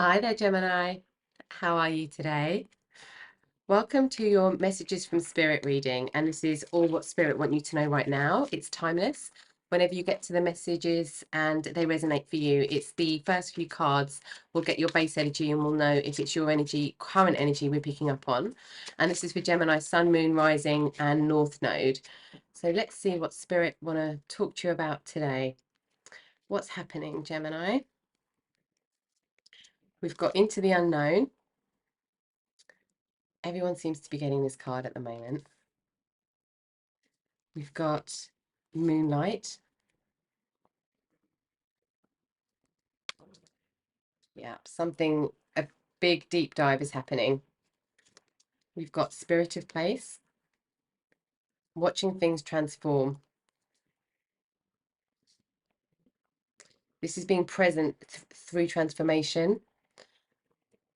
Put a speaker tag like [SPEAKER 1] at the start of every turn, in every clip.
[SPEAKER 1] Hi there, Gemini. How are you today? Welcome to your Messages from Spirit reading. And this is all what Spirit want you to know right now. It's timeless. Whenever you get to the messages and they resonate for you, it's the first few cards will get your base energy and we'll know if it's your energy, current energy we're picking up on. And this is for Gemini, Sun, Moon, Rising, and North Node. So let's see what Spirit want to talk to you about today. What's happening, Gemini? We've got Into the Unknown. Everyone seems to be getting this card at the moment. We've got Moonlight. Yeah, a big deep dive is happening. We've got Spirit of Place. Watching things transform. This is being present through transformation.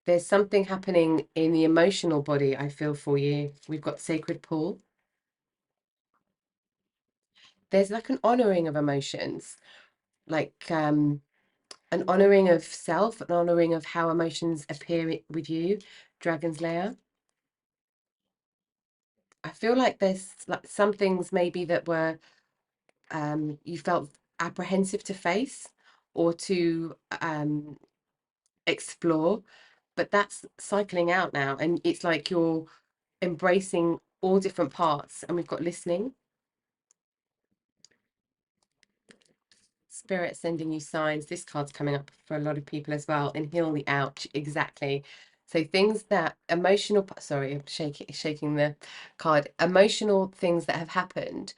[SPEAKER 1] There's something happening in the emotional body, I feel, for you. We've got Sacred Pool. There's like an honoring of emotions, like an honoring of self, an honoring of how emotions appear with you, Dragon's Lair. I feel like there's like some things maybe that were you felt apprehensive to face or to explore, but that's cycling out now, and it's like you're embracing all different parts. And we've got listening, Spirit sending you signs. This card's coming up for a lot of people as well, and heal the ouch. Exactly. So things that emotional, sorry, I'm shaking the card. Emotional things that have happened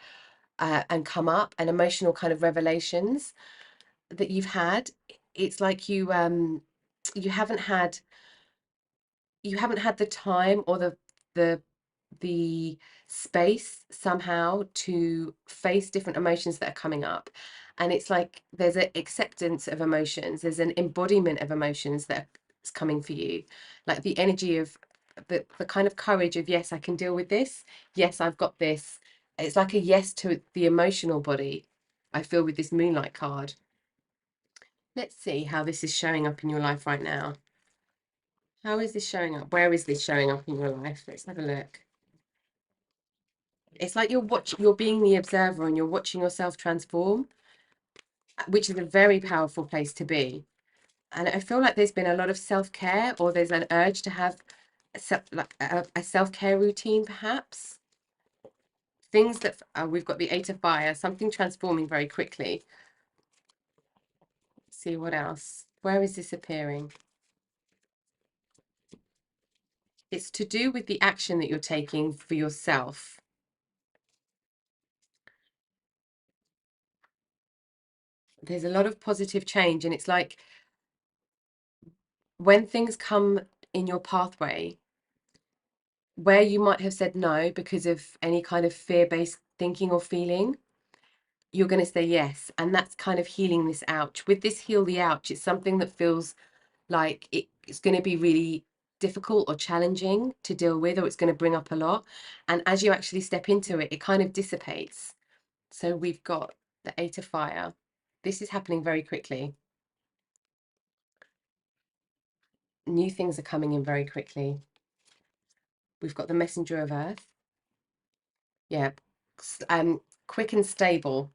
[SPEAKER 1] and come up, and emotional kind of revelations that you've had. It's like you haven't had the time or the the space somehow to face different emotions that are coming up. And it's like there's an acceptance of emotions, there's an embodiment of emotions that's coming for you, like the energy of the kind of courage of, yes, I can deal with this, yes, I've got this. It's like a yes to the emotional body, I feel, with this Moonlight card. Let's see how this is showing up in your life right now. How is this showing up? Where is this showing up in your life? Let's have a look. It's like you're being the observer and you're watching yourself transform, which is a very powerful place to be. And I feel like there's been a lot of self-care, or there's an urge to have a self-care routine, perhaps. Things that we've got the Eight of Fire, something transforming very quickly. Let's see what else. Where is this appearing? It's to do with the action that you're taking for yourself. There's a lot of positive change, and it's like when things come in your pathway where you might have said no because of any kind of fear-based thinking or feeling, you're going to say yes. And that's kind of healing this ouch. With this heal the ouch, it's something that feels like it's going to be really difficult or challenging to deal with, or it's going to bring up a lot. And as you actually step into it, it kind of dissipates. So we've got the Eight of Fire. This is happening very quickly. New things are coming in very quickly. We've got the Messenger of Earth. Yeah. Quick and stable.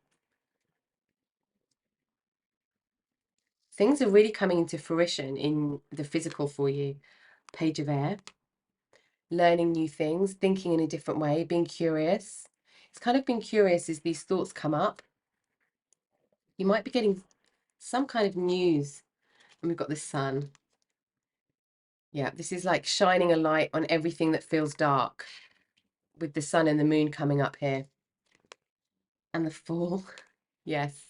[SPEAKER 1] Things are really coming into fruition in the physical for you. Page of Air. Learning new things, thinking in a different way, being curious. It's kind of being curious as these thoughts come up. You might be getting some kind of news. And we've got the Sun. Yeah, this is like shining a light on everything that feels dark, with the Sun and the Moon coming up here. And the Fool. Yes.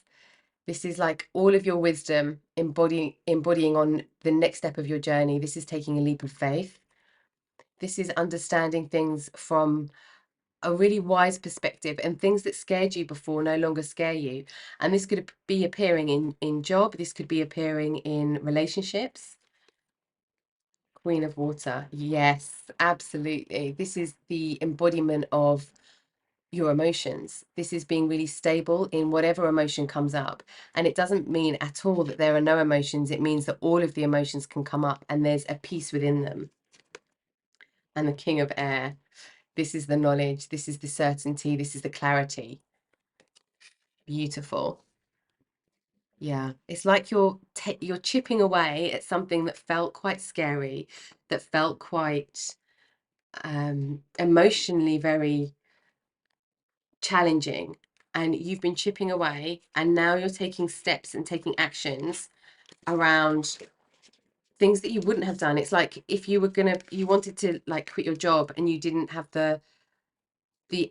[SPEAKER 1] This is like all of your wisdom embodying on the next step of your journey. This is taking a leap of faith. This is understanding things from a really wise perspective, and things that scared you before no longer scare you. And this could be appearing in job. This could be appearing in relationships. Queen of Water. Yes, absolutely. This is the embodiment of your emotions. This is being really stable in whatever emotion comes up. And it doesn't mean at all that there are no emotions. It means that all of the emotions can come up and there's a peace within them. And the King of Air, this is the knowledge, this is the certainty, this is the clarity. Beautiful. Yeah, it's like you're chipping away at something that felt quite scary, that felt quite emotionally very challenging, and you've been chipping away, and now you're taking steps and taking actions around things that you wouldn't have done. It's like if you wanted to like quit your job and you didn't have the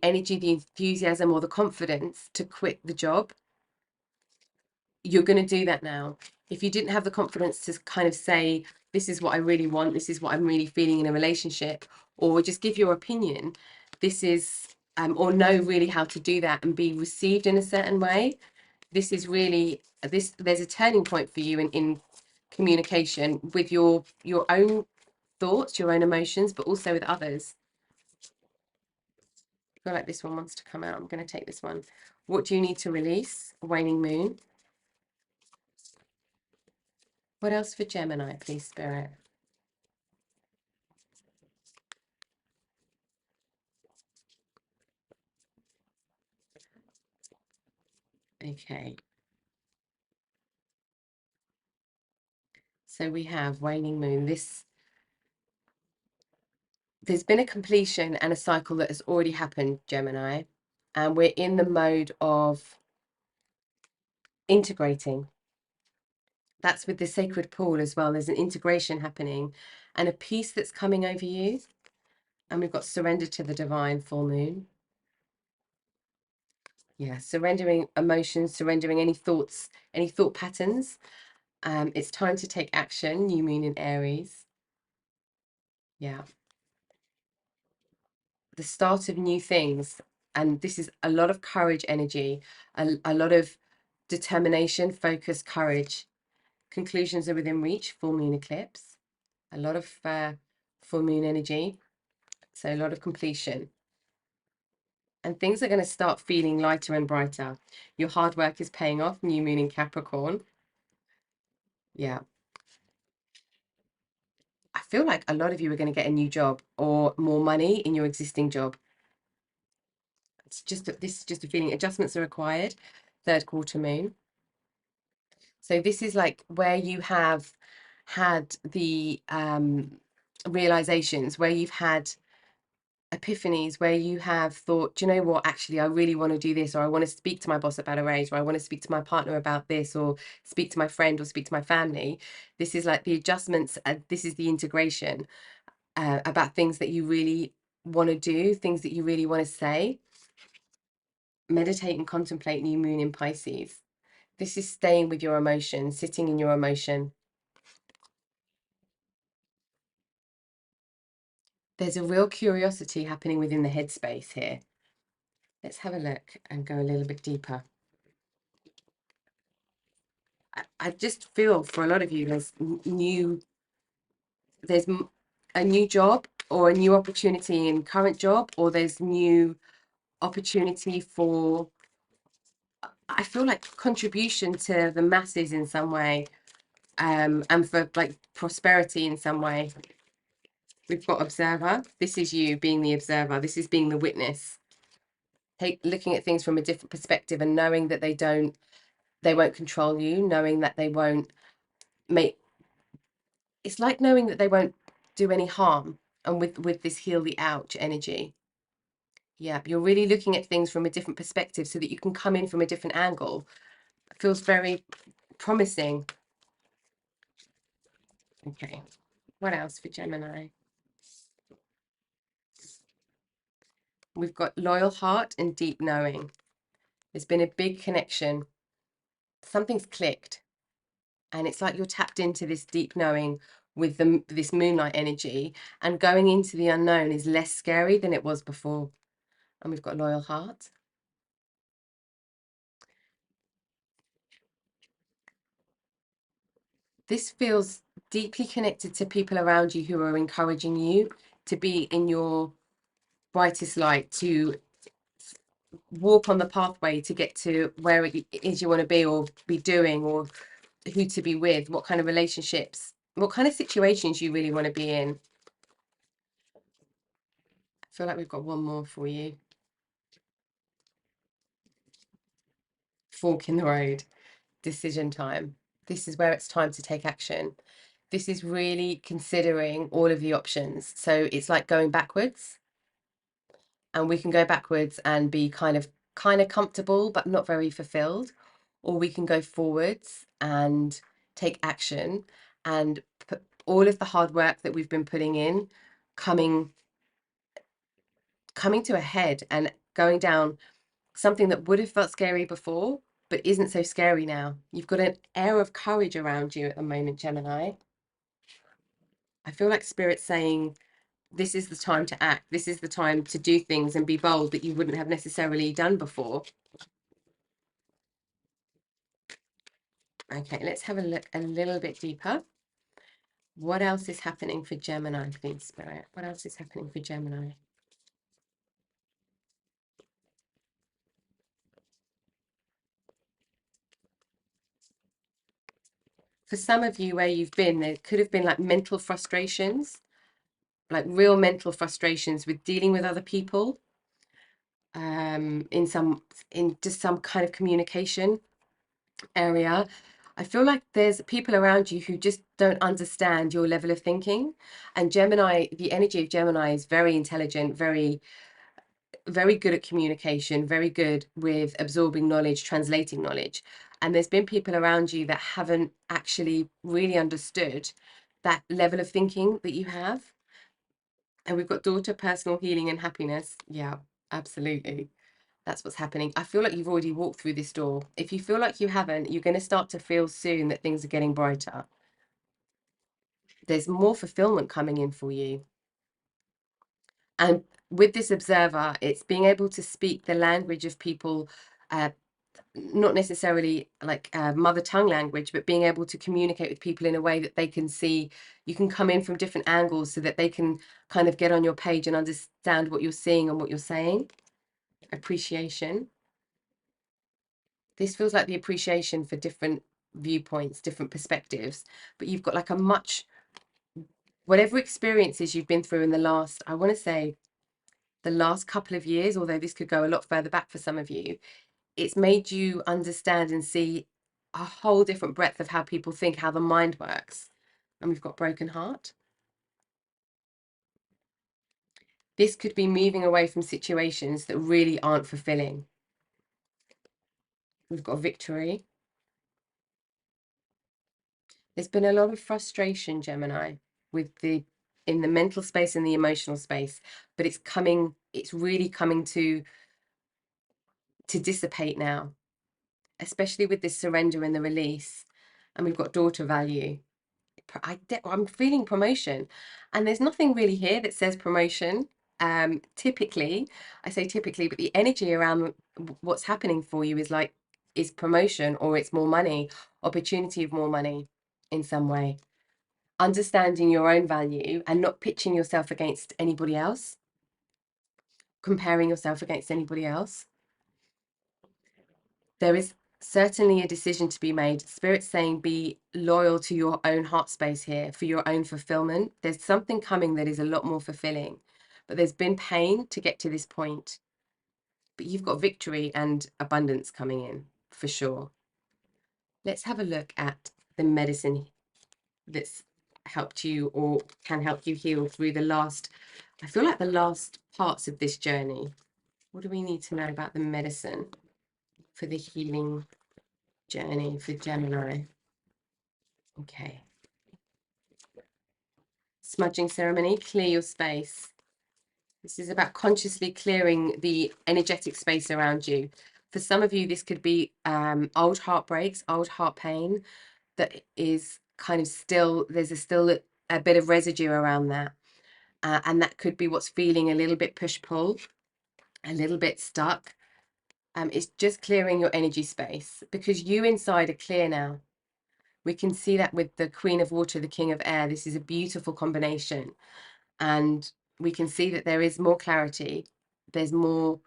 [SPEAKER 1] energy, the enthusiasm, or the confidence to quit the job, you're going to do that now. If you didn't have the confidence to kind of say, this is what I really want, this is what I'm really feeling in a relationship, or just give your opinion, this is, or know really how to do that and be received in a certain way, this is really, there's a turning point for you in communication with your own thoughts, your own emotions, but also with others. I feel like this one wants to come out. I'm going to take this one. What do you need to release? Waning moon. What else for Gemini, please, Spirit? Okay. So we have waning moon. There's been a completion and a cycle that has already happened, Gemini, and we're in the mode of integrating. That's with the sacred pool as well. There's an integration happening and a peace that's coming over you. And we've got surrender to the divine, full moon. Yeah, surrendering emotions, surrendering any thoughts, any thought patterns. It's time to take action, new moon in Aries. Yeah. The start of new things. And this is a lot of courage energy, a lot of determination, focus, courage. Conclusions are within reach, full moon eclipse. A lot of full moon energy. So a lot of completion. And things are going to start feeling lighter and brighter. Your hard work is paying off, new moon in Capricorn. Yeah. I feel like a lot of you are going to get a new job or more money in your existing job. It's just this is just a feeling. Adjustments are required. Third quarter moon. So this is like where you have had the realizations, where you've had epiphanies, where you have thought, do you know what, actually I really want to do this, or I want to speak to my boss about a raise, or I want to speak to my partner about this, or speak to my friend, or speak to my family. This is like the adjustments, this is the integration about things that you really want to do, things that you really want to say. Meditate and contemplate, new moon in Pisces. This is staying with your emotion, sitting in your emotion. There's a real curiosity happening within the headspace here. Let's have a look and go a little bit deeper. I just feel for a lot of you, there's a new job or a new opportunity in current job, or there's new opportunity for, I feel like, contribution to the masses in some way, and for like prosperity in some way. We've got observer. This is you being the observer. This is being the witness. Looking at things from a different perspective and knowing that they won't control you, knowing that they won't make, it's like knowing that they won't do any harm. And with this heal the ouch energy. Yeah, you're really looking at things from a different perspective so that you can come in from a different angle. It feels very promising. Okay, what else for Gemini? We've got loyal heart and deep knowing. There's been a big connection. Something's clicked. And it's like you're tapped into this deep knowing with this moonlight energy. And going into the unknown is less scary than it was before. And we've got loyal heart. This feels deeply connected to people around you who are encouraging you to be in your brightest light, to walk on the pathway to get to where it is you want to be or be doing, or who to be with, what kind of relationships, what kind of situations you really want to be in. I feel like we've got one more for you. Fork in the road, decision time. This is where it's time to take action. This is really considering all of the options. So it's like going backwards, and we can go backwards and be kind of comfortable but not very fulfilled, or we can go forwards and take action and put all of the hard work that we've been putting in coming to a head and going down something that would have felt scary before but isn't so scary now. You've got an air of courage around you at the moment, Gemini. I feel like Spirit's saying this is the time to act. This is the time to do things and be bold that you wouldn't have necessarily done before. Okay, let's have a look a little bit deeper. What else is happening for Gemini, please, Spirit? What else is happening for Gemini? For some of you, where you've been, there could have been like mental frustrations, like real mental frustrations with dealing with other people, in just some kind of communication area. I feel like there's people around you who just don't understand your level of thinking. And Gemini, the energy of Gemini is very intelligent, very good at communication, very good with absorbing knowledge, translating knowledge. And there's been people around you that haven't actually really understood that level of thinking that you have. And we've got daughter, personal healing and happiness. Yeah, absolutely. That's what's happening. I feel like you've already walked through this door. If you feel like you haven't, you're going to start to feel soon that things are getting brighter. There's more fulfillment coming in for you. And with this observer, it's being able to speak the language of people, uh, not necessarily like mother tongue language, but being able to communicate with people in a way that they can see. You can come in from different angles so that they can kind of get on your page and understand what you're seeing and what you're saying. Appreciation. This feels like the appreciation for different viewpoints, different perspectives, but you've got like a much, whatever experiences you've been through in the last, I want to say the last couple of years, although this could go a lot further back for some of you, it's made you understand and see a whole different breadth of how people think, how the mind works. And we've got broken heart. This could be moving away from situations that really aren't fulfilling. We've got victory. There's been a lot of frustration, Gemini, with the in the mental space and the emotional space, but it's really coming to dissipate now, especially with this surrender and the release. And we've got daughter value. I'm feeling promotion, and there's nothing really here that says promotion. Typically, I say typically, but the energy around what's happening for you is promotion, or it's more money, opportunity of more money in some way. Understanding your own value and not pitching yourself against anybody else, comparing yourself against anybody else. There is certainly a decision to be made. Spirit's saying be loyal to your own heart space here for your own fulfillment. There's something coming that is a lot more fulfilling, but there's been pain to get to this point. But you've got victory and abundance coming in for sure. Let's have a look at the medicine that's helped you or can help you heal through the last, I feel like the last parts of this journey. What do we need to know about the medicine for the healing journey for Gemini? Okay. Smudging ceremony, clear your space. This is about consciously clearing the energetic space around you. For some of you, this could be old heartbreaks, old heart pain that is kind of still, there's still a bit of residue around that. And that could be what's feeling a little bit push-pull, a little bit stuck. It's just clearing your energy space because you inside are clear now. We can see that with the Queen of Water, the King of Air. This is a beautiful combination. And we can see that there is more clarity. There's more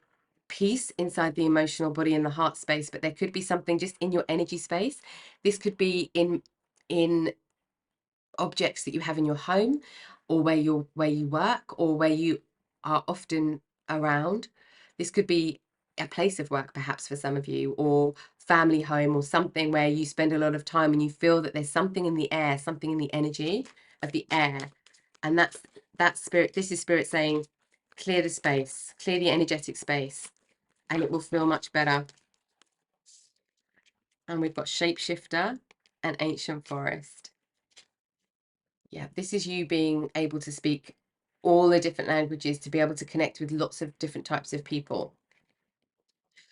[SPEAKER 1] peace inside the emotional body and the heart space, but there could be something just in your energy space. This could be in objects that you have in your home, or where you work, or where you are often around. This could be a place of work, perhaps, for some of you, or family home, or something where you spend a lot of time and you feel that there's something in the air, something in the energy of the air. And that's spirit. This is spirit saying, clear the space, clear the energetic space, and it will feel much better. And we've got shapeshifter and ancient forest. Yeah, this is you being able to speak all the different languages, to be able to connect with lots of different types of people.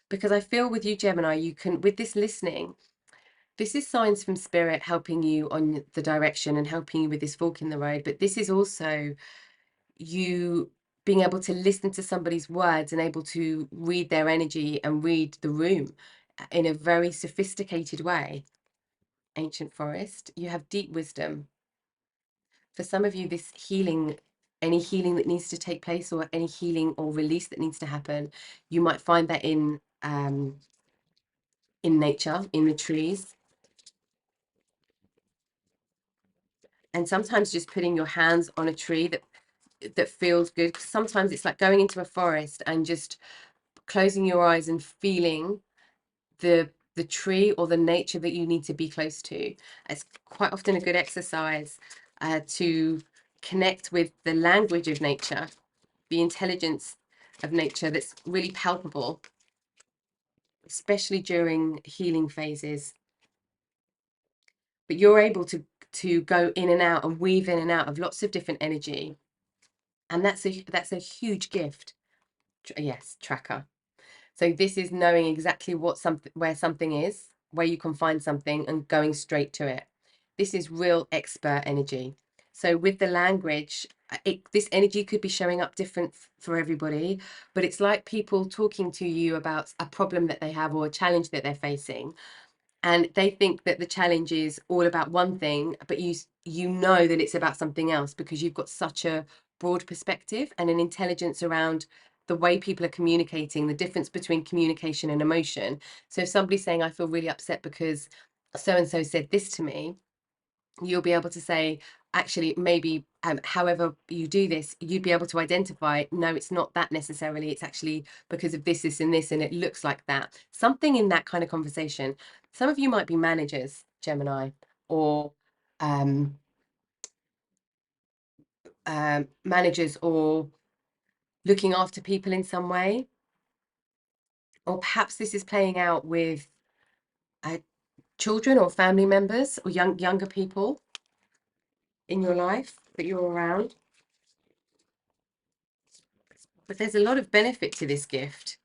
[SPEAKER 1] Because I feel with you, Gemini, you can, with this listening, this is signs from spirit helping you on the direction and helping you with this fork in the road. But this is also you being able to listen to somebody's words and able to read their energy and read the room in a very sophisticated way. Ancient forest, you have deep wisdom. For some of you, this healing, any healing that needs to take place, or any healing or release that needs to happen, you might find that in nature, in the trees. And sometimes just putting your hands on a tree that feels good. Sometimes it's like going into a forest and just closing your eyes and feeling the tree or the nature that you need to be close to. It's quite often a good exercise to connect with the language of nature, the intelligence of nature that's really palpable, especially during healing phases. But you're able to go in and out and weave in and out of lots of different energy, and that's a huge gift. Yes, tracker. So this is knowing exactly where something is, where you can find something, and going straight to it. This is real expert energy. So with the language, this energy could be showing up different for everybody, but it's like people talking to you about a problem that they have or a challenge that they're facing, and they think that the challenge is all about one thing, but you know that it's about something else, because you've got such a broad perspective and an intelligence around the way people are communicating, the difference between communication and emotion. So if somebody's saying, I feel really upset because so and so said this to me, you'll be able to say, actually, maybe however you do this, you'd be able to identify, no, it's not that necessarily, it's actually because of this, this, and this, and it looks like that. Something in that kind of conversation. Some of you might be managers, Gemini, or managers, or looking after people in some way. Or perhaps this is playing out with children or family members, or younger people in your life that you're around. But there's a lot of benefit to this gift.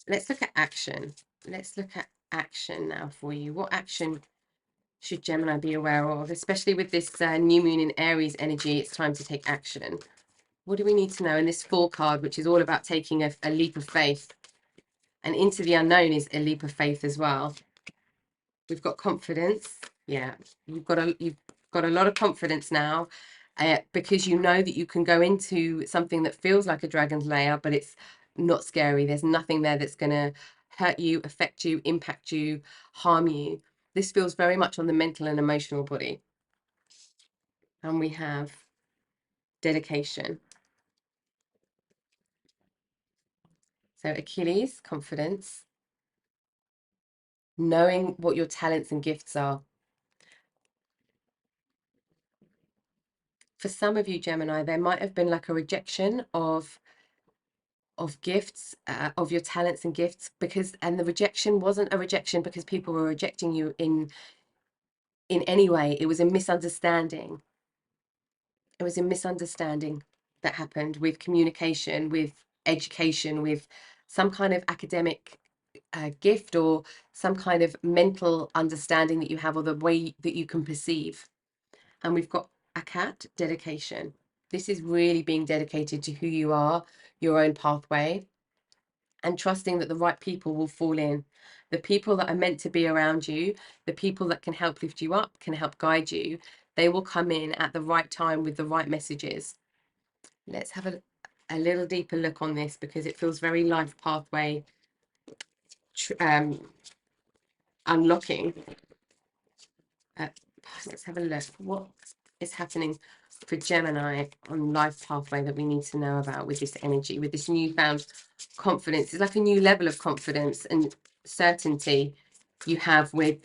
[SPEAKER 1] Let's look at action. Let's look at action now for you. What action should Gemini be aware of? Especially with this new moon in Aries energy, it's time to take action. What do we need to know? In this Fool card, which is all about taking a leap of faith. And into the unknown is a leap of faith as well. We've got confidence. Yeah, you've got a lot of confidence now, because you know that you can go into something that feels like a dragon's lair, but it's not scary. There's nothing there that's going to hurt you, affect you, impact you, harm you. This feels very much on the mental and emotional body. And we have dedication. So Achilles, confidence, knowing what your talents and gifts are. For some of you, Gemini, there might have been like a rejection of gifts, of your talents and gifts, and the rejection wasn't a rejection because people were rejecting you in any way. It was a misunderstanding. It was a misunderstanding that happened with communication, with education, with some kind of academic gift, or some kind of mental understanding that you have, or the way that you can perceive. And we've got a cat, dedication. This is really being dedicated to who you are, your own pathway, and trusting that the right people will fall in. The people that are meant to be around you, the people that can help lift you up, can help guide you, they will come in at the right time with the right messages. Let's have a little deeper look on this because it feels very life pathway unlocking. Let's have a look. What is happening for Gemini on life pathway that we need to know about with this energy, with this newfound confidence? It's like a new level of confidence and certainty you have with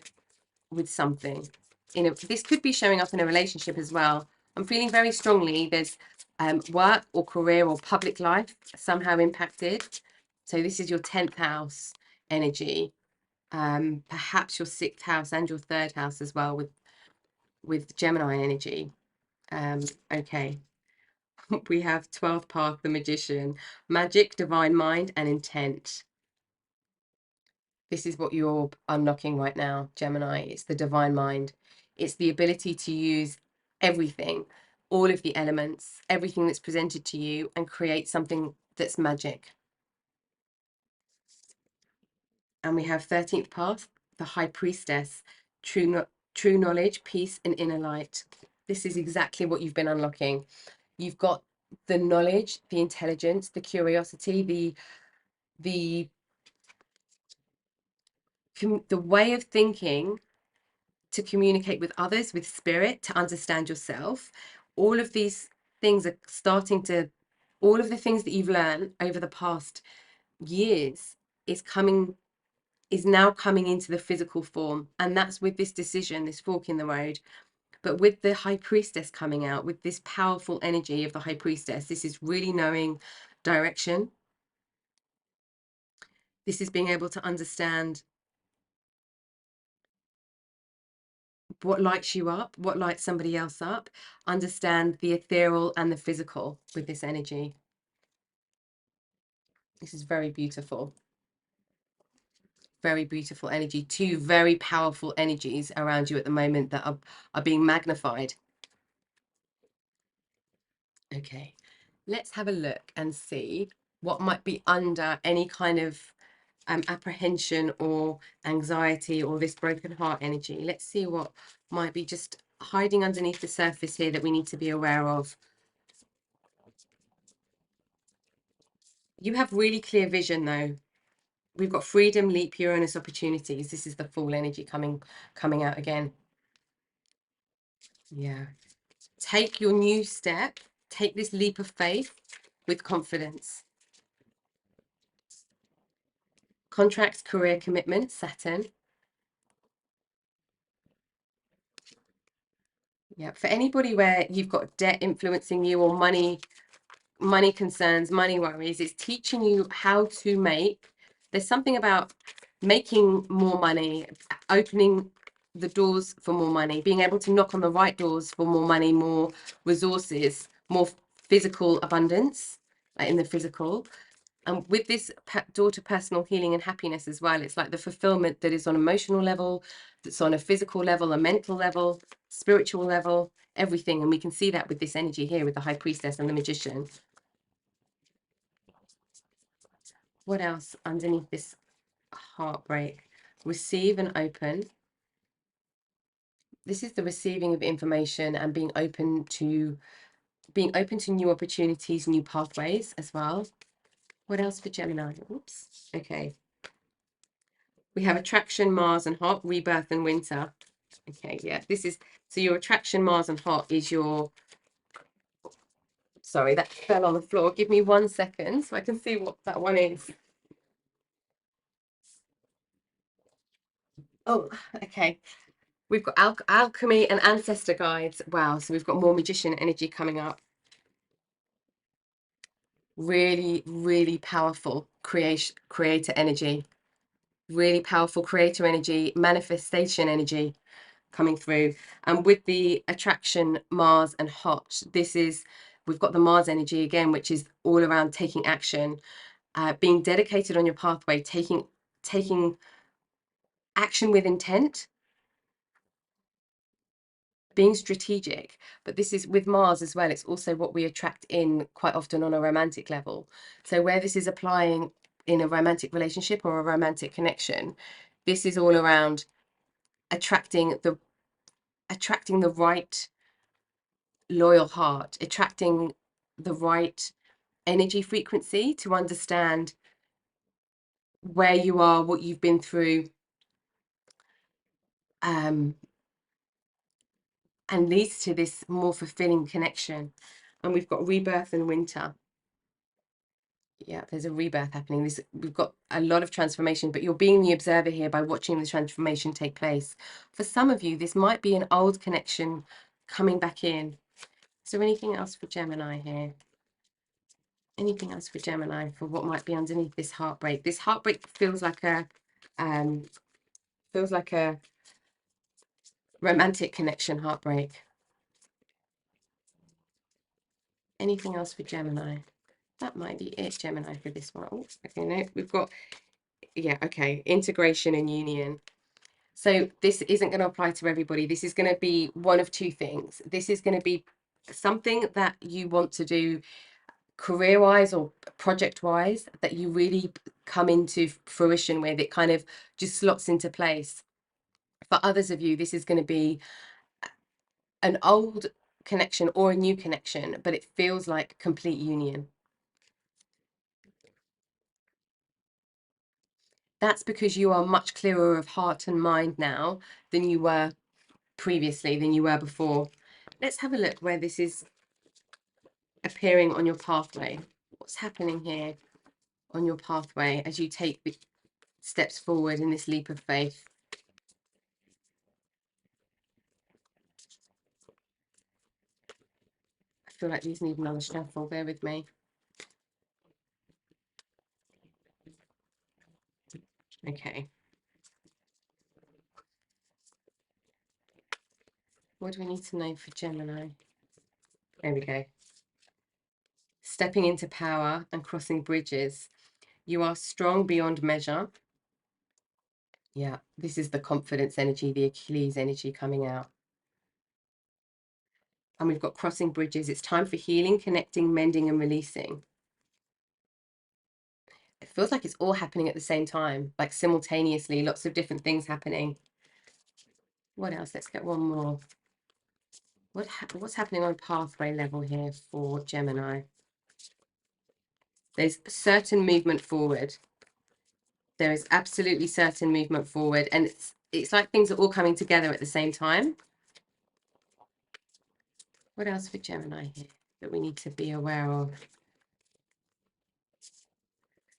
[SPEAKER 1] something. This could be showing up in a relationship as well. I'm feeling very strongly there's work or career or public life somehow impacted. So this is your 10th house energy, perhaps your 6th house and your 3rd house as well with Gemini energy. Okay. We have 12th path, the Magician, magic, divine mind, and intent. This is what you're unlocking right now, Gemini. It's the divine mind. It's the ability to use everything, all of the elements, everything that's presented to you, and create something that's magic. And we have 13th path, the High Priestess, true knowledge, peace, and inner light. This is exactly what you've been unlocking. You've got the knowledge, the intelligence, the curiosity, the way of thinking to communicate with others, with spirit, to understand yourself. All of these things are starting to, all of the things that you've learned over the past years is now coming into the physical form. And that's with this decision, this fork in the road. But with the High Priestess coming out, with this powerful energy of the High Priestess, this is really knowing direction. This is being able to understand what lights you up, what lights somebody else up, understand the ethereal and the physical with this energy. This is very beautiful. Very beautiful energy. Two very powerful energies around you at the moment that are being magnified. Okay, let's have a look and see what might be under any kind of apprehension or anxiety or this broken heart energy. Let's see what might be just hiding underneath the surface here that we need to be aware of. You have really clear vision though. We've got freedom, leap, Uranus, opportunities. This is the full energy coming out again. Yeah. Take your new step. Take this leap of faith with confidence. Contracts, career, commitment, Saturn. Yeah. For anybody where you've got debt influencing you or money concerns, money worries, it's teaching you how to make. There's something about making more money, opening the doors for more money, being able to knock on the right doors for more money, more resources, more physical abundance, like in the physical. And with this door to personal healing and happiness as well, it's like the fulfillment that is on emotional level, that's on a physical level, a mental level, spiritual level, everything. And we can see that with this energy here with the High Priestess and the Magician. What else underneath this heartbreak? Receive and open. This is the receiving of information and being open to new opportunities, new pathways as well. What else for Gemini? Oops. Okay. We have attraction, Mars and hot, rebirth and winter. Okay, yeah. This is, so your attraction, Mars and hot is your, sorry, that fell on the floor. Give me 1 second so I can see what that one is. Oh, okay. We've got alchemy and ancestor guides. Wow, so we've got more magician energy coming up. Really, really powerful creator energy. Really powerful creator energy, manifestation energy coming through. And with the attraction, Mars and hot, we've got the Mars energy again, which is all around taking action, being dedicated on your pathway, taking action with intent, being strategic. But this is with Mars as well, it's also what we attract in quite often on a romantic level. So where this is applying in a romantic relationship or a romantic connection, this is all around attracting the right loyal heart, attracting the right energy frequency to understand where you are, what you've been through, and leads to this more fulfilling connection. And we've got rebirth and winter. Yeah, there's a rebirth happening. We've got a lot of transformation, but you're being the observer here by watching the transformation take place. For some of you, this might be an old connection coming back in. Is there anything else for Gemini here? Anything else for Gemini for what might be underneath this heartbreak? This heartbreak feels like a romantic connection heartbreak. Anything else for Gemini? That might be it, Gemini, for this one. Oh, okay, no, we've got, yeah, okay, integration and union. So this isn't going to apply to everybody. This is going to be one of two things. This is going to be something that you want to do career-wise or project-wise that you really come into fruition with. It kind of just slots into place. For others of you, this is going to be an old connection or a new connection, but it feels like complete union. That's because you are much clearer of heart and mind now than you were previously, than you were before. Let's have a look where this is appearing on your pathway. What's happening here on your pathway as you take the steps forward in this leap of faith? I feel like these need another shuffle. Bear with me. Okay. What do we need to know for Gemini? There we go. Stepping into power and crossing bridges. You are strong beyond measure. Yeah, this is the confidence energy, the Achilles energy coming out. And we've got crossing bridges. It's time for healing, connecting, mending, and releasing. It feels like it's all happening at the same time, like simultaneously, lots of different things happening. What else? Let's get one more. What's happening on pathway level here for Gemini? There's certain movement forward. There is absolutely certain movement forward, and it's like things are all coming together at the same time. What else for Gemini here that we need to be aware of?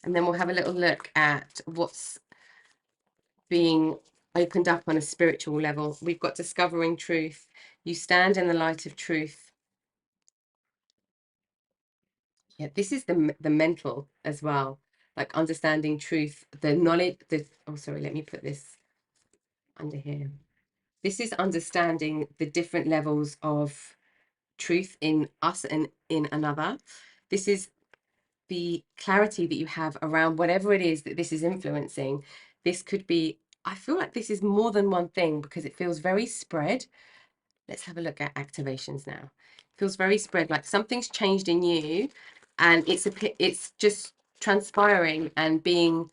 [SPEAKER 1] And then we'll have a little look at what's being opened up on a spiritual level. We've got discovering truth. You stand in the light of truth. Yeah, this is the mental as well, like understanding truth, the knowledge, oh, sorry, let me put this under here. This is understanding the different levels of truth in us and in another. This is the clarity that you have around whatever it is that this is influencing. This could be, I feel like this is more than one thing because it feels very spread. Let's have a look at activations now. It feels very spread, like something's changed in you and it's just transpiring and being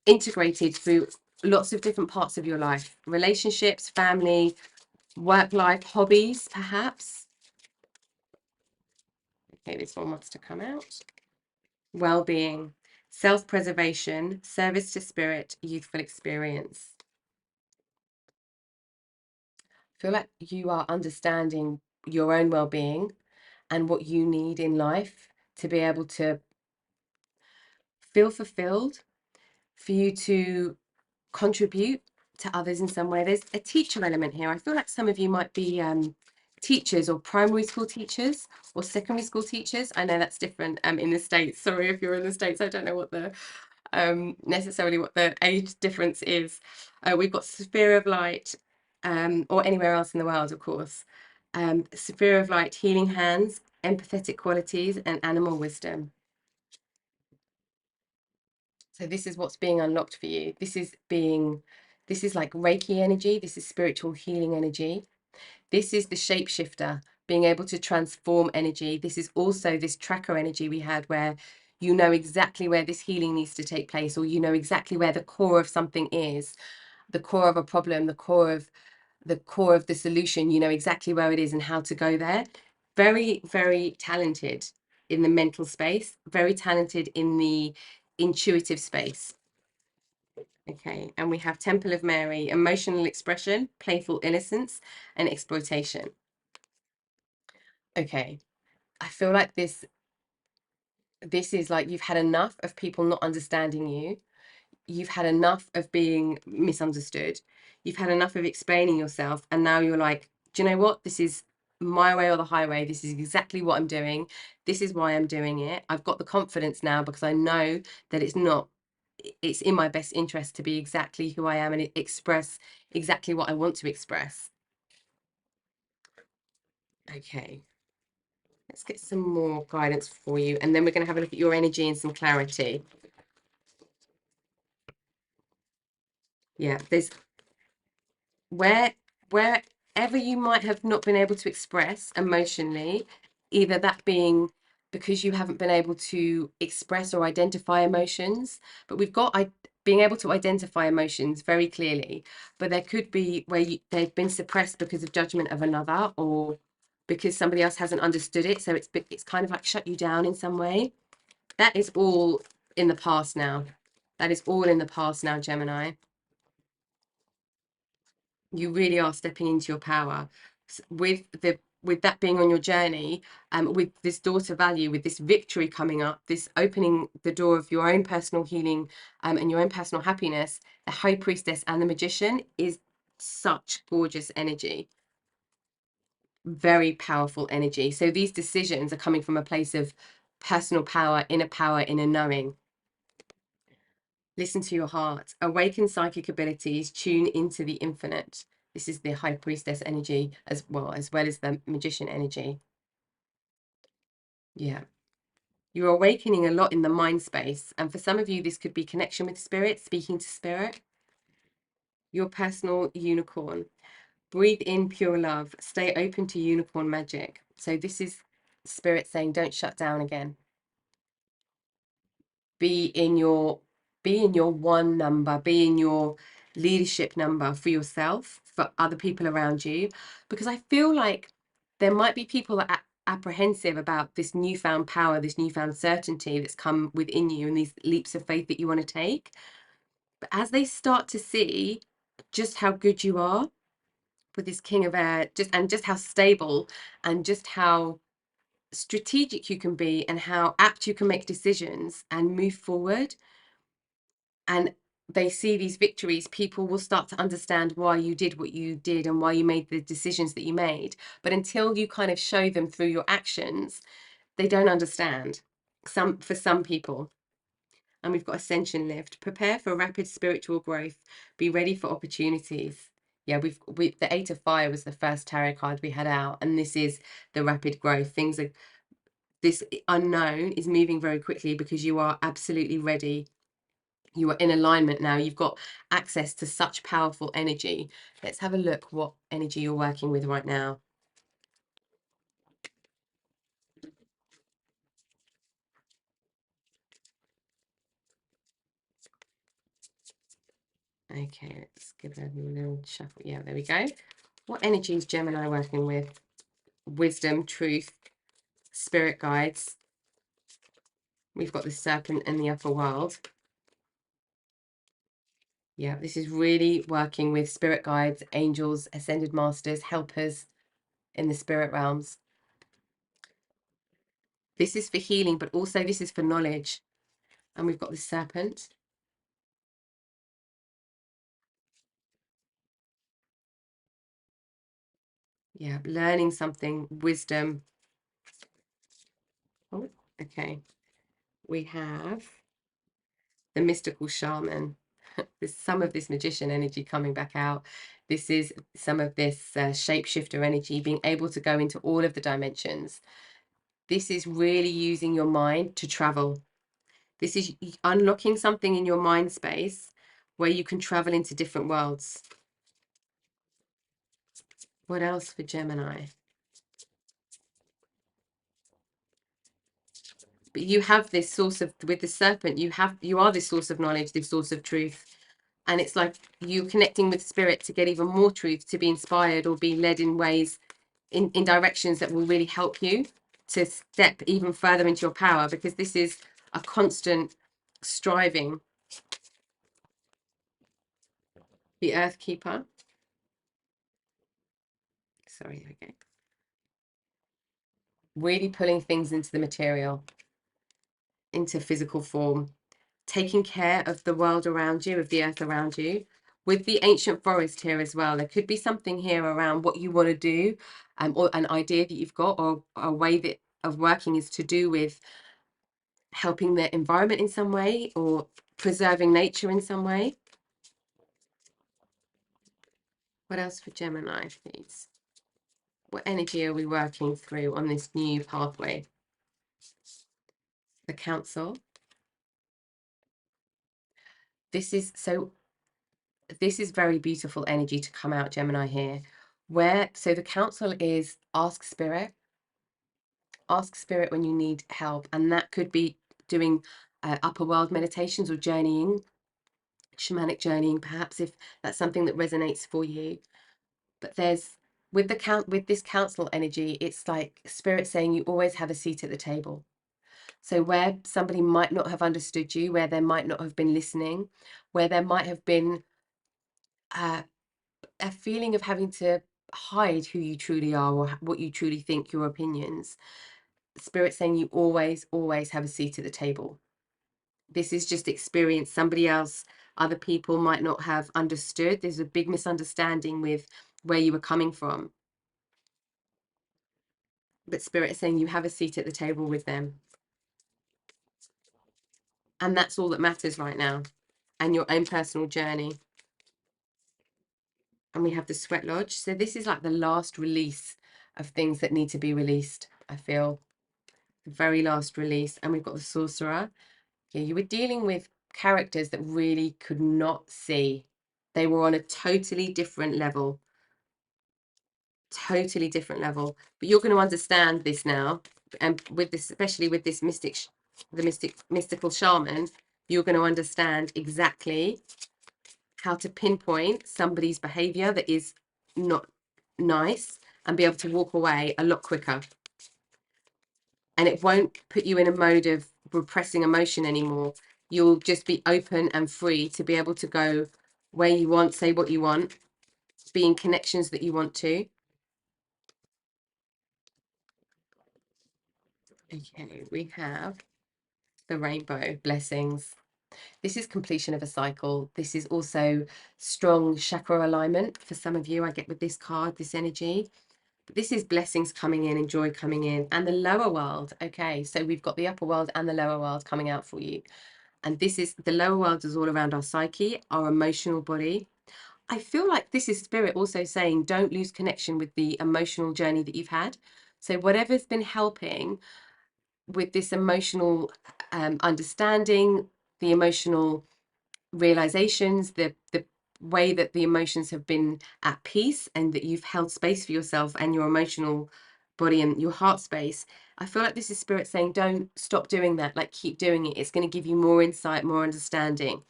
[SPEAKER 1] integrated through lots of different parts of your life, relationships, family, work life, hobbies, perhaps. Okay, this one wants to come out. Well-being, self-preservation, service to spirit, youthful experience. I feel like you are understanding your own well-being and what you need in life to be able to feel fulfilled, for you to contribute to others in some way. There's a teacher element here. I feel like some of you might be teachers or primary school teachers or secondary school teachers. I know that's different in the States. Sorry if you're in the States. I don't know what the necessarily what the age difference is. We've got sphere of light or anywhere else in the world, of course. Sphere of light, healing hands, empathetic qualities, and animal wisdom. So this is what's being unlocked for you. This is like Reiki energy. This is spiritual healing energy. This is the shapeshifter, being able to transform energy. This is also this tracker energy we had where you know exactly where this healing needs to take place, or you know exactly where the core of something is, the core of a problem, the core of the solution. You know exactly where it is and how to go there. Very, very talented. in the mental space, very talented in the intuitive space. Okay, and we have Temple of Mary, emotional expression, playful innocence, and exploitation. Okay, I feel like this is like you've had enough of people not understanding you. You've had enough of being misunderstood. You've had enough of explaining yourself, and now you're like, do you know what? This is my way or the highway. This is exactly what I'm doing. This is why I'm doing it. I've got the confidence now because I know that it's in my best interest to be exactly who I am and express exactly what I want to express. Okay, let's get some more guidance for you, and then we're going to have a look at your energy and some clarity. Yeah, there's wherever you might have not been able to express emotionally, either that being because you haven't been able to express or identify emotions, but we've got being able to identify emotions very clearly, but there could be where they've been suppressed because of judgment of another, or because somebody else hasn't understood it, so it's kind of like shut you down in some way. That is all in the past now. That is all in the past now, Gemini. You really are stepping into your power with that being on your journey, with this daughter value, with this victory coming up, this opening the door of your own personal healing, and your own personal happiness. The High Priestess and the Magician is such gorgeous energy, very powerful energy. So these decisions are coming from a place of personal power, inner knowing. Listen to your heart, awaken psychic abilities, tune into the infinite. This is the High Priestess energy as well as the Magician energy. Yeah. You're awakening a lot in the mind space. And for some of you, this could be connection with spirit, speaking to spirit. Your personal unicorn. Breathe in pure love. Stay open to unicorn magic. So this is spirit saying, don't shut down again. Be in your one number, be in your leadership number for yourself, for other people around you, because I feel like there might be people that are apprehensive about this newfound power, this newfound certainty that's come within you, and these leaps of faith that you want to take. But as they start to see just how good you are with this King of Air, just how stable and just how strategic you can be and how apt you can make decisions and move forward, and they see these victories, people will start to understand why you did what you did and why you made the decisions that you made. But until you kind of show them through your actions, they don't understand. For some people. And we've got Ascension Lift. Prepare for rapid spiritual growth. Be ready for opportunities. Yeah, the Eight of Fire was the first tarot card we had out, and this is the rapid growth. This unknown is moving very quickly because you are absolutely ready. You are in alignment now. You've got access to such powerful energy. Let's have a look what energy you're working with right now. Okay, let's give it a little shuffle. Yeah, there we go. What energy is Gemini working with? Wisdom, truth, spirit guides. We've got the serpent and the upper world. Yeah, this is really working with spirit guides, angels, ascended masters, helpers in the spirit realms. This is for healing, but also this is for knowledge. And we've got the serpent. Yeah, learning something, wisdom. Oh, okay. We have the mystical shaman. There's some of this magician energy coming back out. This is some of this shapeshifter energy, being able to go into all of the dimensions. This is really using your mind to travel. This is unlocking something in your mind space where you can travel into different worlds. What else for Gemini? But you have this source of, with the serpent, you are this source of knowledge, this source of truth. And it's like you connecting with spirit to get even more truth, to be inspired or be led in ways, in directions that will really help you. to step even further into your power, because this is a constant striving. The Earth Keeper. Sorry, okay. Really pulling things into the material, into physical form, taking care of the world around you, of the earth around you. With the ancient forest here as well, there could be something here around what you want to do, or an idea that you've got, or a way that of working is to do with helping the environment in some way, or preserving nature in some way. What else for Gemini, please? What energy are we working through on this new pathway? The Council. This is very beautiful energy to come out, Gemini, here. So the Council is ask spirit when you need help, and that could be doing upper world meditations or journeying, shamanic journeying, perhaps, if that's something that resonates for you. But there's with this council energy, it's like spirit saying you always have a seat at the table. So where somebody might not have understood you, where there might not have been listening, where there might have been a feeling of having to hide who you truly are, or what you truly think, your opinions, spirit saying you always have a seat at the table. This is just experience somebody else, other people might not have understood. There's a big misunderstanding with where you were coming from, but spirit is saying you have a seat at the table with them, and that's all that matters right now, and your own personal journey. And we have the Sweat Lodge. So this is like the last release of things that need to be released, I feel. The very last release. And we've got the Sorcerer. Yeah, you were dealing with characters that really could not see. They were on a totally different level. Totally different level. But you're going to understand this now. And with this, especially with this mystical shaman, you're going to understand exactly how to pinpoint somebody's behavior that is not nice and be able to walk away a lot quicker. And it won't put you in a mode of repressing emotion anymore. You'll just be open and free to be able to go where you want, say what you want, be in connections that you want to. Okay, we have the Rainbow Blessings. This is completion of a cycle. This is also strong chakra alignment for some of you. I get with this card, this energy. But this is blessings coming in and joy coming in, and the lower world. Okay, so we've got the upper world and the lower world coming out for you. And this is the lower world is all around our psyche, our emotional body. I feel like this is spirit also saying don't lose connection with the emotional journey that you've had. So whatever's been helping with this emotional understanding, the emotional realizations, the way that the emotions have been at peace, and that you've held space for yourself and your emotional body and your heart space. I feel like this is spirit saying don't stop doing that, like keep doing it. It's going to give you more insight, more understanding.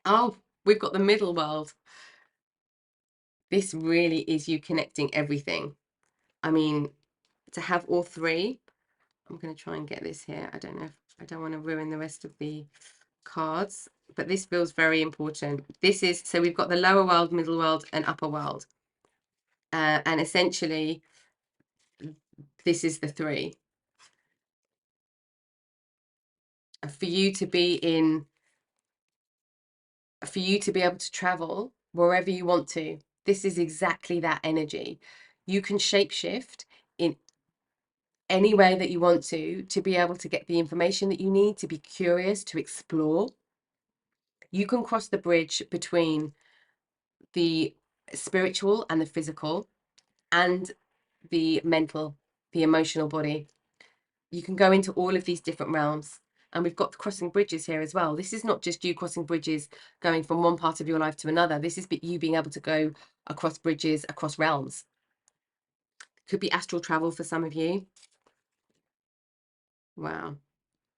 [SPEAKER 1] Oh, we've got the middle world. This really is you connecting everything. I mean, to have all three, I'm going to try and get this here. I don't know if I don't want to ruin the rest of the cards, but this feels very important. This is, so we've got the lower world, middle world, and upper world. And essentially, this is the three. For you to be able to travel wherever you want to, this is exactly that energy. You can shapeshift in any way that you want to be able to get the information that you need, to be curious, to explore. You can cross the bridge between the spiritual and the physical, and the mental, the emotional body. You can go into all of these different realms. And we've got crossing bridges here as well. This is not just you crossing bridges, going from one part of your life to another. This is you being able to go across bridges, across realms. Could be astral travel for some of you. Wow.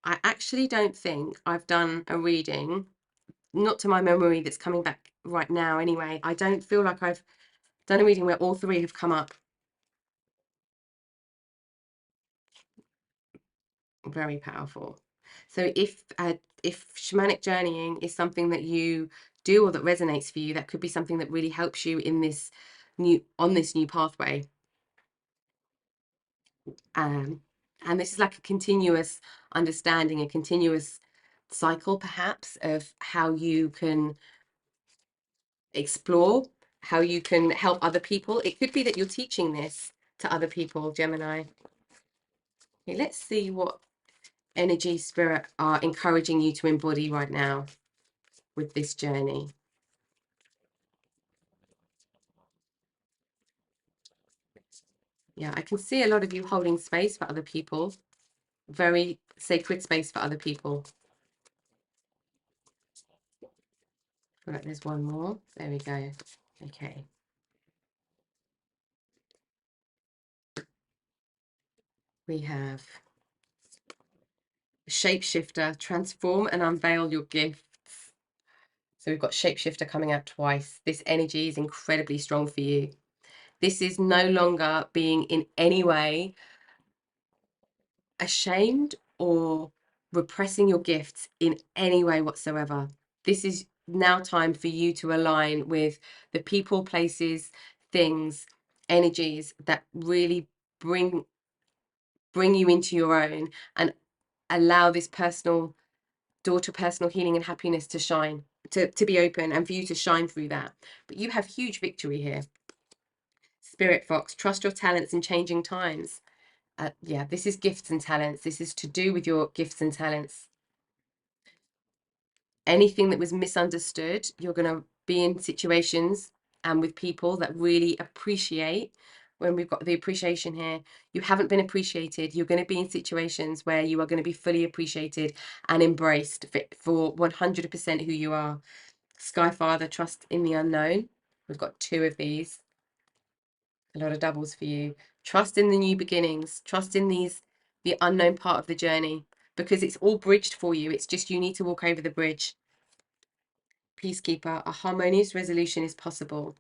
[SPEAKER 1] I actually don't think I've done a reading, not to my memory, that's coming back right now anyway. I don't feel like I've done a reading where all three have come up. Very powerful. So if shamanic journeying is something that you do or that resonates for you, that could be something that really helps you in this new pathway. And this is like a continuous understanding, a continuous cycle perhaps of how you can explore, how you can help other people. It could be that you're teaching this to other people, Gemini. Okay, let's see what energy spirit are encouraging you to embody right now with this journey. Yeah, I can see a lot of you holding space for other people, very sacred space for other people. All right, there's one more. There we go. Okay. We have shapeshifter, transform and unveil your gifts. So we've got shapeshifter coming out twice. This energy is incredibly strong for you. This is no longer being in any way ashamed or repressing your gifts in any way whatsoever. This is now time for you to align with the people, places, things, energies that really bring you into your own and allow this personal door to personal healing and happiness to shine, to be open, and for you to shine through that. But you have huge victory here. Spirit Fox, trust your talents in changing times. Yeah, this is gifts and talents. This is to do with your gifts and talents. Anything that was misunderstood, you're going to be in situations and with people that really appreciate. When we've got the appreciation here, you haven't been appreciated. You're going to be in situations where you are going to be fully appreciated and embraced for 100% who you are. Sky Father, trust in the unknown. We've got 2 of these. A lot of doubles for you. Trust in the new beginnings. Trust in the unknown part of the journey, because it's all bridged for you. It's just you need to walk over the bridge. Peacekeeper, a harmonious resolution is possible.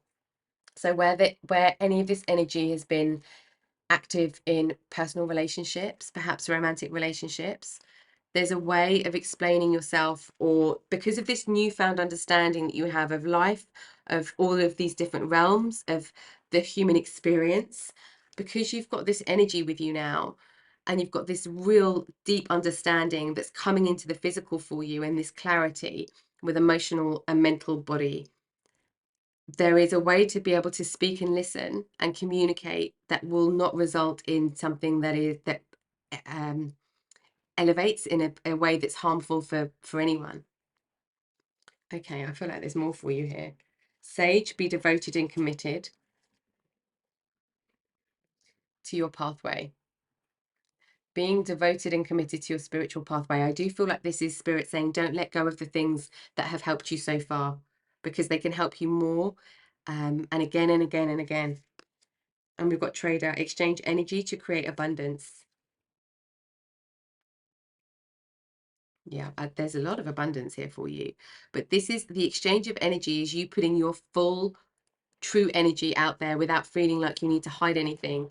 [SPEAKER 1] So where any of this energy has been active in personal relationships, perhaps romantic relationships, there's a way of explaining yourself, or because of this newfound understanding that you have of life, of all of these different realms of the human experience, because you've got this energy with you now and you've got this real deep understanding that's coming into the physical for you, and this clarity with emotional and mental body, there is a way to be able to speak and listen and communicate that will not result in something that elevates in a way that's harmful for anyone. Okay, I feel like there's more for you here. Sage, be devoted and committed to your pathway. Being devoted and committed to your spiritual pathway. I do feel like this is spirit saying don't let go of the things that have helped you so far, because they can help you more, and again and again and again. And we've got trader, exchange energy to create abundance. Yeah, there's a lot of abundance here for you. But this is the exchange of energy, is you putting your full true energy out there without feeling like you need to hide anything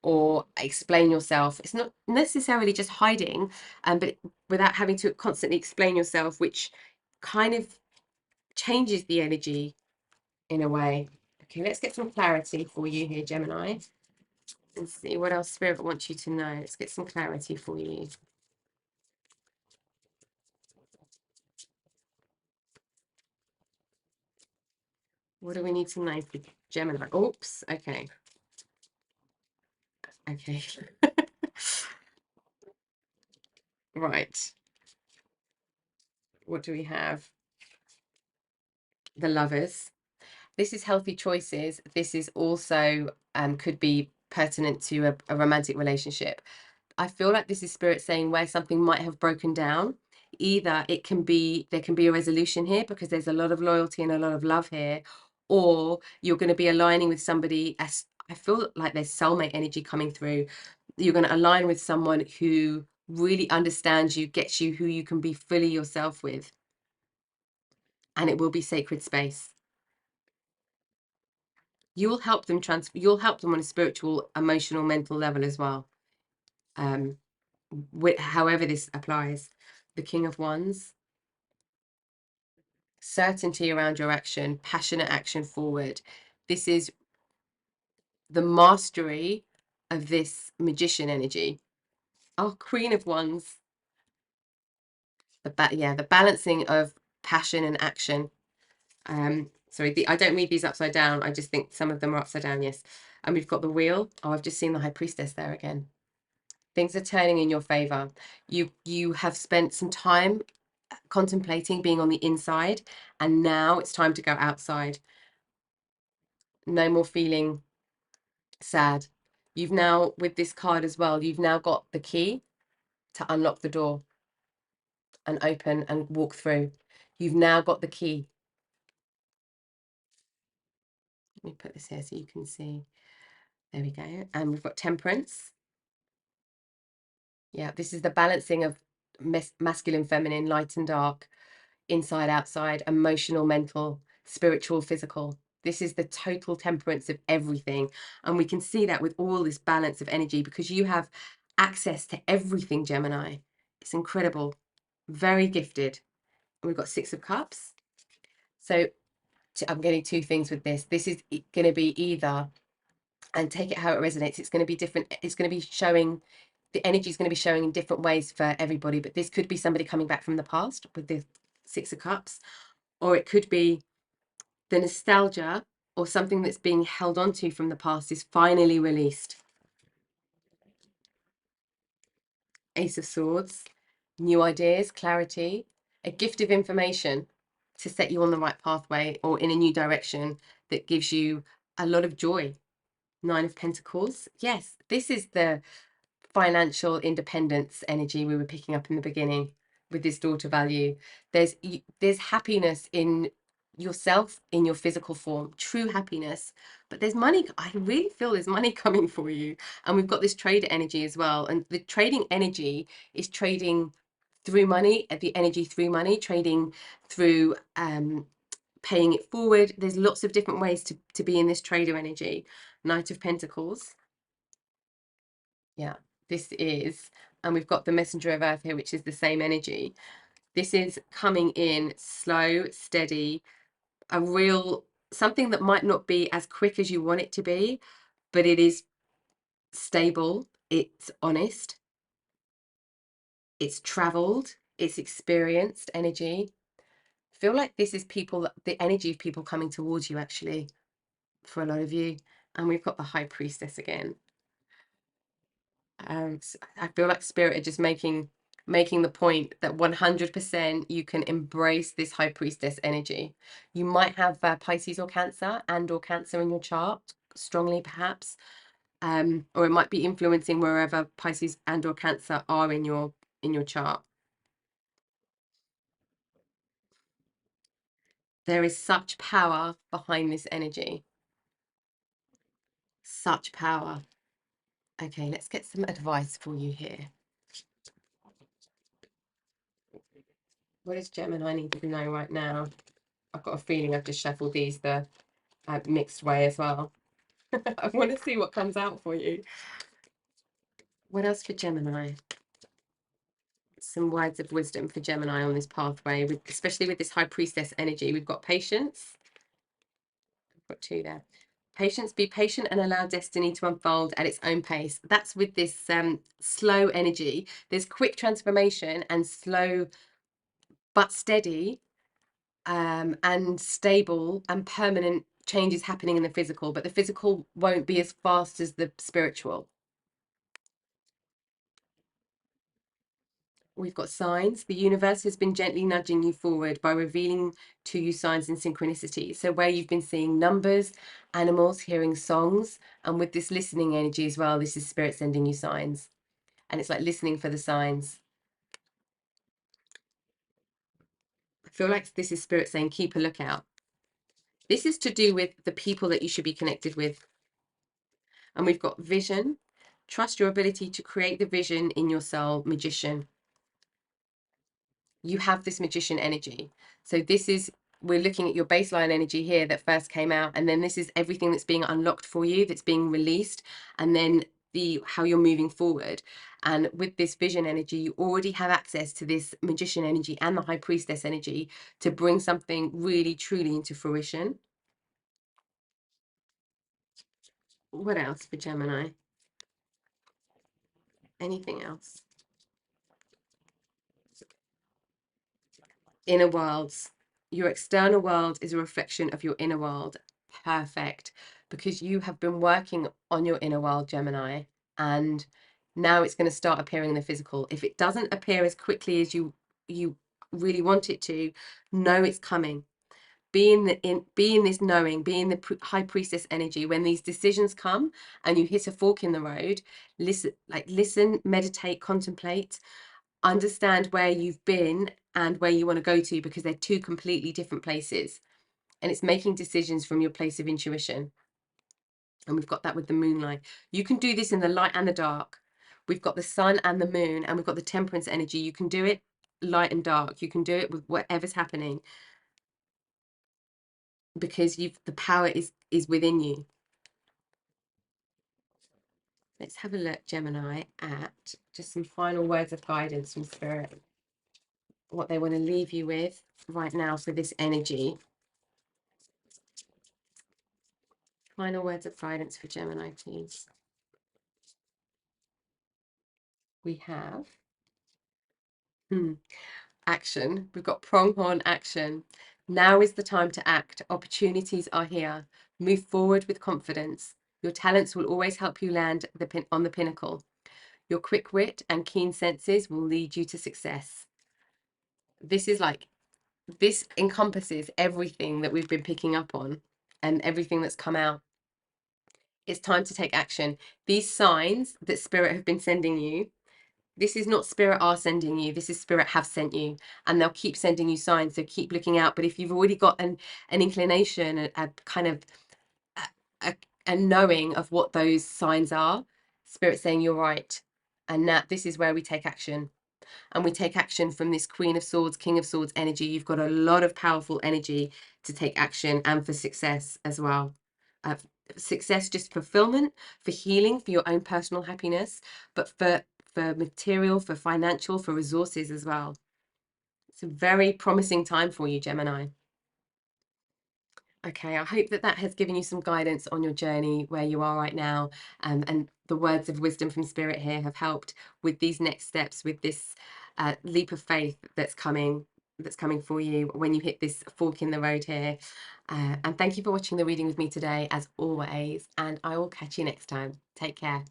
[SPEAKER 1] or explain yourself. It's not necessarily just hiding, but without having to constantly explain yourself, which kind of changes the energy in a way. Okay, let's get some clarity for you here, Gemini, and see what else Spirit wants you to know. Let's get some clarity for you. What do we need to know for Gemini? Oops, okay. Okay. Right. What do we have? The Lovers. This is healthy choices. This is also could be pertinent to a romantic relationship. I feel like this is spirit saying where something might have broken down. Either it can be, there can be a resolution here because there's a lot of loyalty and a lot of love here, or you're going to be aligning with somebody. As I feel like there's soulmate energy coming through. You're going to align with someone who really understands you, gets you, who you can be fully yourself with, and it will be sacred space. You'll help them you'll help them on a spiritual, emotional, mental level as well. however this applies. The King of Wands, certainty around your action, passionate action forward. This is the mastery of this magician energy. Oh, Queen of Wands. The balancing of passion and action. Sorry, I don't read these upside down. I just think some of them are upside down, yes. And we've got the Wheel. Oh, I've just seen the High Priestess there again. Things are turning in your favor. You have spent some time contemplating being on the inside, and now it's time to go outside. No more feeling sad. You've now, with this card as well, you've now got the key to unlock the door and open and walk through. You've now got the key. Let me put this here so you can see. There we go. And we've got Temperance. Yeah, this is the balancing of masculine, feminine, light and dark, inside, outside, emotional, mental, spiritual, physical. This is the total temperance of everything. And we can see that with all this balance of energy because you have access to everything, Gemini. It's incredible. Very gifted. And we've got Six of Cups. So I'm getting two things with this. This is going to be either, and take it how it resonates, it's going to be different. It's going to be showing, the energy is going to be showing in different ways for everybody. But this could be somebody coming back from the past with the Six of Cups, or it could be the nostalgia or something that's being held onto from the past is finally released. Ace of Swords, new ideas, clarity, a gift of information to set you on the right pathway or in a new direction that gives you a lot of joy. Nine of Pentacles. Yes, this is the financial independence energy we were picking up in the beginning with this daughter value. There's happiness in yourself in your physical form, true happiness, but there's money. I really feel there's money coming for you. And we've got this trader energy as well, and the trading energy is trading through money, the energy through money, trading through paying it forward. There's lots of different ways to be in this trader energy. Knight of Pentacles. Yeah, this is, and we've got the Messenger of Earth here, which is the same energy. This is coming in slow, steady, a real, something that might not be as quick as you want it to be, but it is stable, it's honest, it's traveled, it's experienced energy. I feel like this is people, the energy of people coming towards you actually, for a lot of you. And we've got the High Priestess again. I feel like Spirit are just making the point that 100% you can embrace this High Priestess energy. You might have Pisces or Cancer in your chart strongly, perhaps, or it might be influencing wherever Pisces and or Cancer are in your chart. There is such power behind this energy. Such power. Okay, let's get some advice for you here. What does Gemini need to know right now? I've got a feeling I've just shuffled these the mixed way as well. I want to see what comes out for you. What else for Gemini? Some words of wisdom for Gemini on this pathway, especially with this High Priestess energy. We've got patience. I've got two there. Patience, be patient and allow destiny to unfold at its own pace. That's with this slow energy. There's quick transformation and slow but steady and stable and permanent changes happening in the physical, but the physical won't be as fast as the spiritual. We've got signs. The universe has been gently nudging you forward by revealing to you signs and synchronicity. So where you've been seeing numbers, animals, hearing songs, and with this listening energy as well, this is Spirit sending you signs. And it's like listening for the signs. I feel like this is Spirit saying, keep a lookout. This is to do with the people that you should be connected with. And we've got vision. Trust your ability to create the vision in your soul, magician. You have this magician energy. So this is, we're looking at your baseline energy here that first came out, and then this is everything that's being unlocked for you, that's being released, and then how you're moving forward. And with this vision energy, you already have access to this magician energy and the high priestess energy to bring something really truly into fruition. What else for Gemini? Anything else? Inner worlds. Your external world is a reflection of your inner world. Perfect. Because you have been working on your inner world, Gemini, and now it's going to start appearing in the physical. If it doesn't appear as quickly as you really want it to, know it's coming. Be in this knowing, be in the high priestess energy. When these decisions come and you hit a fork in the road, listen, meditate, contemplate, understand where you've been and where you want to go to, because they're two completely different places. And it's making decisions from your place of intuition. And we've got that with the moonlight. You can do this in the light and the dark. We've got the sun and the moon, and we've got the temperance energy. You can do it light and dark. You can do it with whatever's happening, because the power is within you. Let's have a look, Gemini, at just some final words of guidance from Spirit. What they want to leave you with right now for this energy. Final words of guidance for Gemini, please. We have action. We've got pronghorn action. Now is the time to act. Opportunities are here. Move forward with confidence. Your talents will always help you land on the pinnacle. Your quick wit and keen senses will lead you to success. This encompasses everything that we've been picking up on and everything that's come out. It's time to take action. These signs that Spirit have been sending you, this is not Spirit are sending you, this is Spirit have sent you, and they'll keep sending you signs, so keep looking out. But if you've already got an inclination, a kind of a knowing of what those signs are, Spirit saying you're right, and that this is where we take action. And we take action from this Queen of Swords, King of Swords energy. You've got a lot of powerful energy to take action, and for success as well. Success, just fulfillment, for healing, for your own personal happiness, but for material, for financial, for resources as well. It's a very promising time for you, Gemini. Okay, I hope that has given you some guidance on your journey where you are right now, and the words of wisdom from Spirit here have helped with these next steps, with this leap of faith that's coming for you when you hit this fork in the road here. And thank you for watching the reading with me today, as always, and I will catch you next time. Take care.